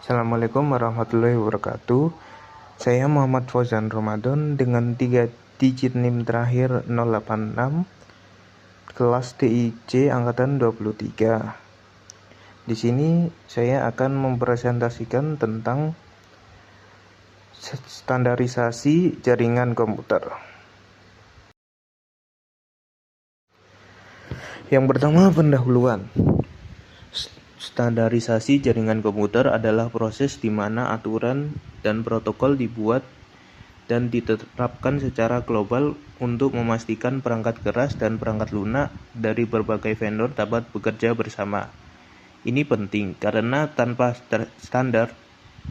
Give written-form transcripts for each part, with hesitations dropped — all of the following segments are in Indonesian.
Assalamualaikum warahmatullahi wabarakatuh. Saya Muhammad Fauzan Ramadan dengan 3 digit NIM terakhir 086, kelas TIC angkatan 23. Di sini saya akan mempresentasikan tentang standarisasi jaringan komputer. Yang pertama, pendahuluan. Standarisasi jaringan komputer adalah proses di mana aturan dan protokol dibuat dan diterapkan secara global untuk memastikan perangkat keras dan perangkat lunak dari berbagai vendor dapat bekerja bersama. Ini penting karena tanpa standar,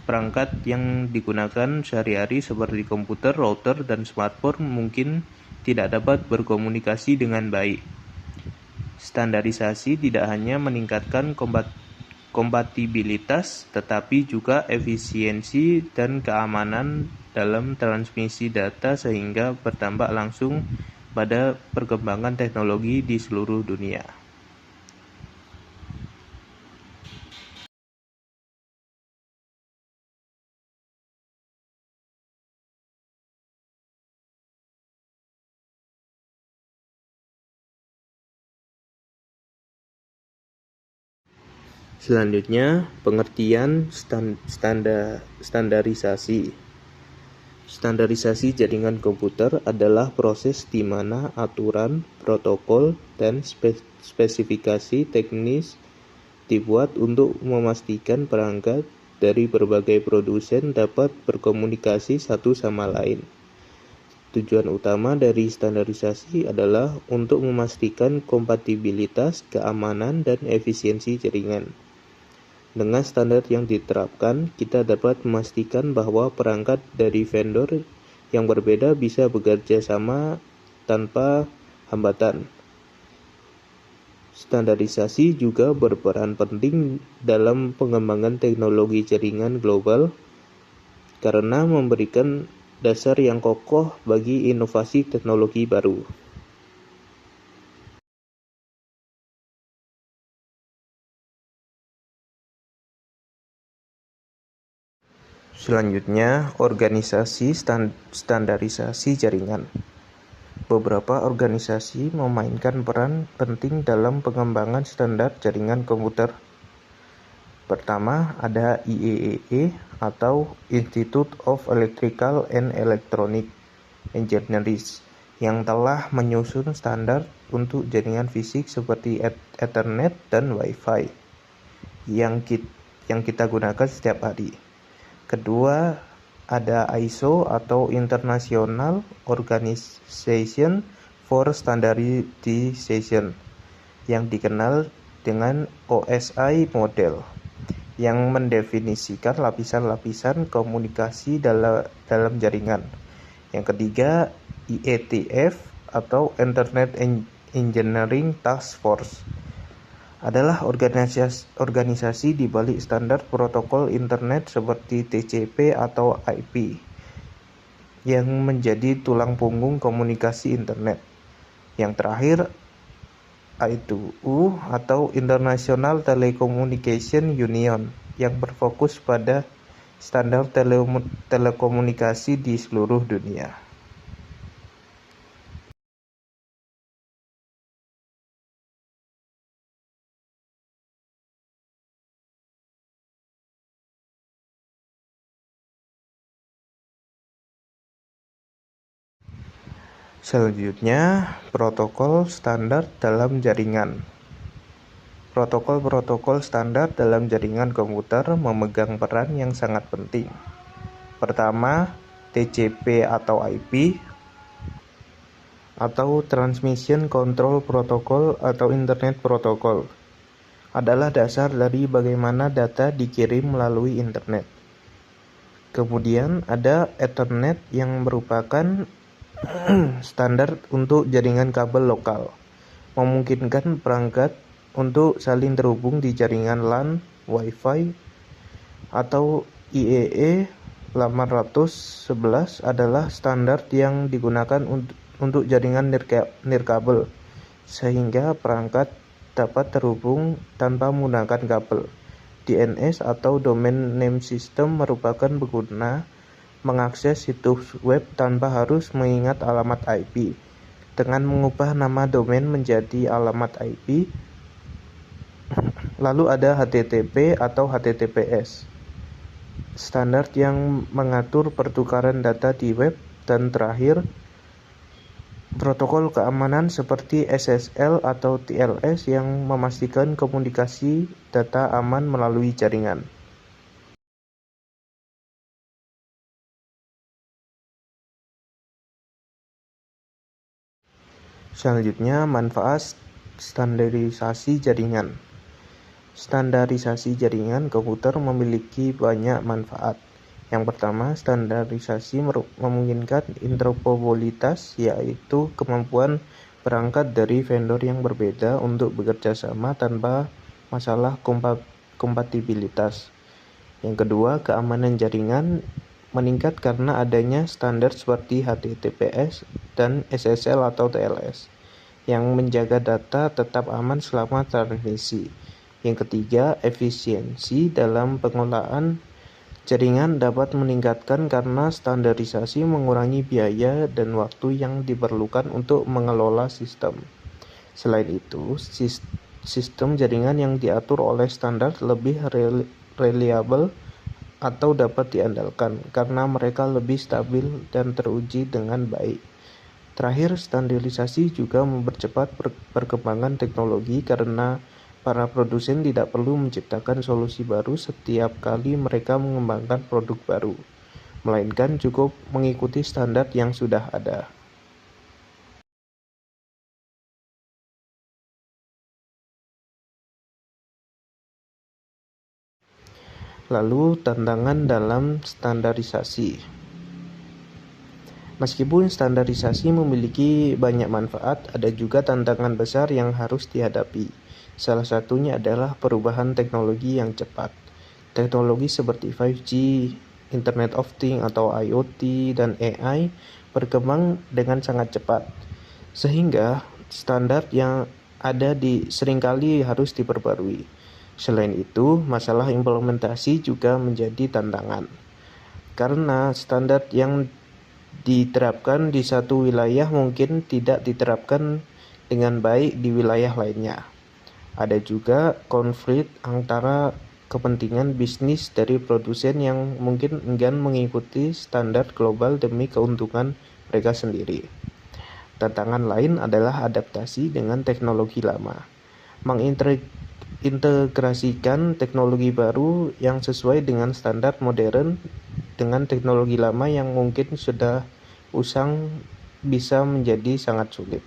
perangkat yang digunakan sehari-hari seperti komputer, router, dan smartphone mungkin tidak dapat berkomunikasi dengan baik. Standarisasi tidak hanya meningkatkan kompatibilitas, tetapi juga efisiensi dan keamanan dalam transmisi data sehingga berdampak langsung pada perkembangan teknologi di seluruh dunia. Selanjutnya, pengertian standarisasi. Standarisasi jaringan komputer adalah proses di mana aturan, protokol, dan spesifikasi teknis dibuat untuk memastikan perangkat dari berbagai produsen dapat berkomunikasi satu sama lain. Tujuan utama dari standarisasi adalah untuk memastikan kompatibilitas, keamanan, dan efisiensi jaringan. Dengan standar yang diterapkan, kita dapat memastikan bahwa perangkat dari vendor yang berbeda bisa bekerja sama tanpa hambatan. Standarisasi juga berperan penting dalam pengembangan teknologi jaringan global karena memberikan dasar yang kokoh bagi inovasi teknologi baru. Selanjutnya, organisasi standarisasi jaringan. Beberapa organisasi memainkan peran penting dalam pengembangan standar jaringan komputer. Pertama, ada IEEE atau Institute of Electrical and Electronic Engineering yang telah menyusun standar untuk jaringan fisik seperti Ethernet dan Wi-Fi yang kita gunakan setiap hari. Kedua, ada ISO atau International Organization for Standardization yang dikenal dengan OSI model yang mendefinisikan lapisan-lapisan komunikasi dalam jaringan. Yang ketiga, IETF atau Internet Engineering Task Force adalah organisasi di balik standar protokol internet seperti TCP atau IP yang menjadi tulang punggung komunikasi internet. Yang terakhir, I2U atau International Telecommunication Union yang berfokus pada standar telekomunikasi di seluruh dunia. Selanjutnya, protokol standar dalam jaringan. Protokol-protokol standar dalam jaringan komputer memegang peran yang sangat penting. Pertama, TCP atau IP atau Transmission Control Protocol atau Internet Protocol adalah dasar dari bagaimana data dikirim melalui internet. Kemudian ada Ethernet yang merupakan standar untuk jaringan kabel lokal, memungkinkan perangkat untuk saling terhubung di jaringan LAN, Wi-Fi, atau IEEE 802.11 adalah standar yang digunakan untuk jaringan nirkabel, sehingga perangkat dapat terhubung tanpa menggunakan kabel. DNS atau Domain Name System merupakan pengguna mengakses situs web tanpa harus mengingat alamat IP. Dengan mengubah nama domain menjadi alamat IP, lalu ada HTTP atau HTTPS, standar yang mengatur pertukaran data di web, dan terakhir, protokol keamanan seperti SSL atau TLS yang memastikan komunikasi data aman melalui jaringan. Selanjutnya, manfaat standarisasi jaringan. Standarisasi jaringan komputer memiliki banyak manfaat. Yang pertama, standarisasi memungkinkan interoperabilitas, yaitu kemampuan perangkat dari vendor yang berbeda untuk bekerja sama tanpa masalah kompatibilitas. Yang kedua, keamanan jaringan meningkat karena adanya standar seperti HTTPS dan SSL atau TLS yang menjaga data tetap aman selama transmisi. Yang ketiga, efisiensi dalam pengelolaan jaringan dapat meningkatkan karena standarisasi mengurangi biaya dan waktu yang diperlukan untuk mengelola sistem. Selain itu, sistem jaringan yang diatur oleh standar lebih reliable atau dapat diandalkan karena mereka lebih stabil dan teruji dengan baik. Terakhir, standarisasi juga mempercepat perkembangan teknologi karena para produsen tidak perlu menciptakan solusi baru setiap kali mereka mengembangkan produk baru, melainkan cukup mengikuti standar yang sudah ada. Lalu, tantangan dalam standarisasi. Meskipun standarisasi memiliki banyak manfaat, ada juga tantangan besar yang harus dihadapi. Salah satunya adalah perubahan teknologi yang cepat. Teknologi seperti 5G, Internet of Things atau IoT, dan AI berkembang dengan sangat cepat, sehingga standar yang ada seringkali harus diperbarui. Selain itu, masalah implementasi juga menjadi tantangan, karena standar yang diterapkan di satu wilayah mungkin tidak diterapkan dengan baik di wilayah lainnya. Ada juga konflik antara kepentingan bisnis dari produsen yang mungkin enggan mengikuti standar global demi keuntungan mereka sendiri. Tantangan lain adalah adaptasi dengan teknologi lama. Integrasikan teknologi baru yang sesuai dengan standar modern dengan teknologi lama yang mungkin sudah usang bisa menjadi sangat sulit.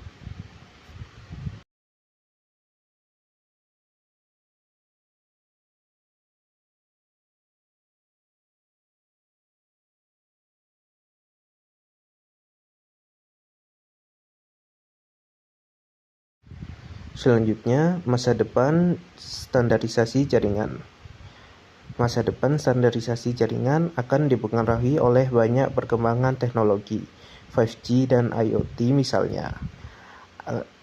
Selanjutnya, masa depan standarisasi jaringan. Masa depan standarisasi jaringan akan dipengaruhi oleh banyak perkembangan teknologi, 5G dan IoT misalnya.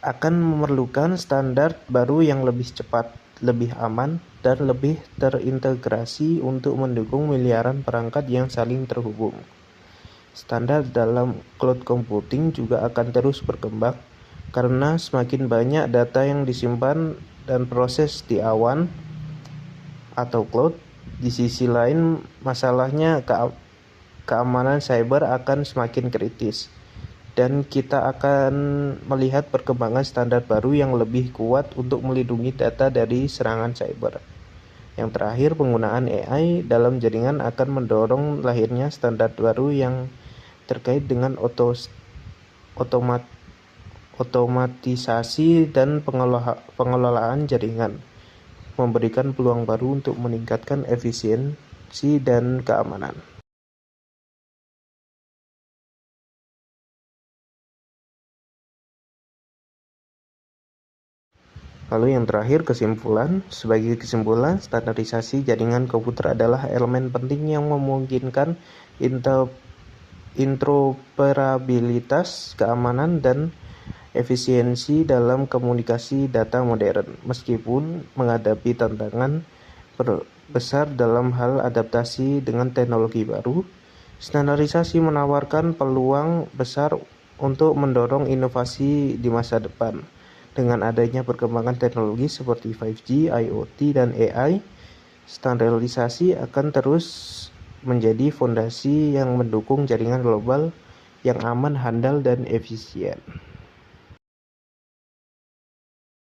Akan memerlukan standar baru yang lebih cepat, lebih aman, dan lebih terintegrasi untuk mendukung miliaran perangkat yang saling terhubung. Standar dalam cloud computing juga akan terus berkembang karena semakin banyak data yang disimpan dan proses di awan atau cloud. Di sisi lain, masalahnya keamanan cyber akan semakin kritis, dan kita akan melihat perkembangan standar baru yang lebih kuat untuk melindungi data dari serangan cyber. Yang terakhir, penggunaan AI dalam jaringan akan mendorong lahirnya standar baru yang terkait dengan otomatisasi dan pengelolaan jaringan, memberikan peluang baru untuk meningkatkan efisiensi dan keamanan. Lalu yang terakhir, kesimpulan. Sebagai kesimpulan, standarisasi jaringan komputer adalah elemen penting yang memungkinkan interoperabilitas, keamanan, dan efisiensi dalam komunikasi data modern. Meskipun menghadapi tantangan besar dalam hal adaptasi dengan teknologi baru. Standarisasi menawarkan peluang besar untuk mendorong inovasi di masa depan. Dengan adanya perkembangan teknologi seperti 5G, IoT, dan AI, standarisasi akan terus menjadi fondasi yang mendukung jaringan global yang aman, handal, dan efisien.